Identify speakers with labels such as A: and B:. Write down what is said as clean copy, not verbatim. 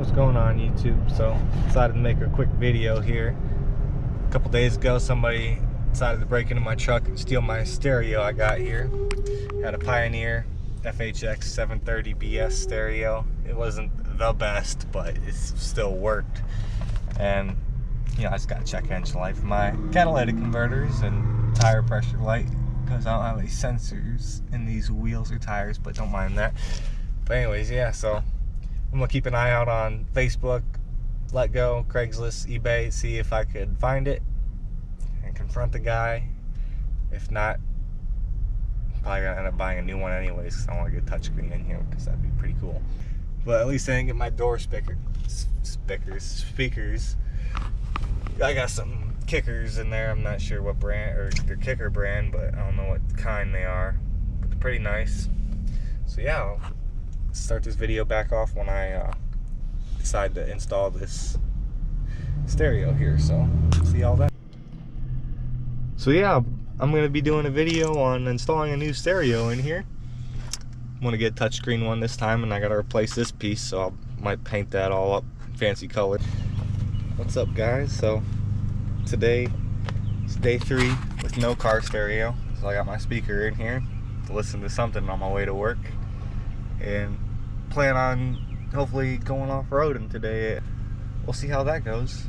A: What's going on YouTube? So decided to make a quick video here. A couple days ago somebody decided to break into my truck and steal my stereo I got here. Had a Pioneer FHX 730BS stereo. It wasn't the best, but it still worked. And you know, I just gotta check engine light for my catalytic converters and tire pressure light, because I don't have any sensors in these wheels or tires, but don't mind that. But anyways, yeah, so I'm gonna keep an eye out on Facebook, Letgo, Craigslist, eBay, see if I could find it and confront the guy. If not, I'm probably gonna end up buying a new one anyways, because I want to get touchscreen in here, because that'd be pretty cool. But at least I didn't get my door speakers. I got some kickers in there. I'm not sure what brand, or their kicker brand, but I don't know what kind they are. But they're pretty nice. So yeah, I'll start this video back off when I decide to install this stereo here. So see all that. So yeah, I'm gonna be doing a video on installing a new stereo in here. I'm gonna get a touchscreen one this time, and I gotta replace this piece, so I might paint that all up fancy color. What's up, guys? So today is day 3 with no car stereo, so I got my speaker in here to listen to something on my way to work, and plan on hopefully going off-roading today. We'll see how that goes.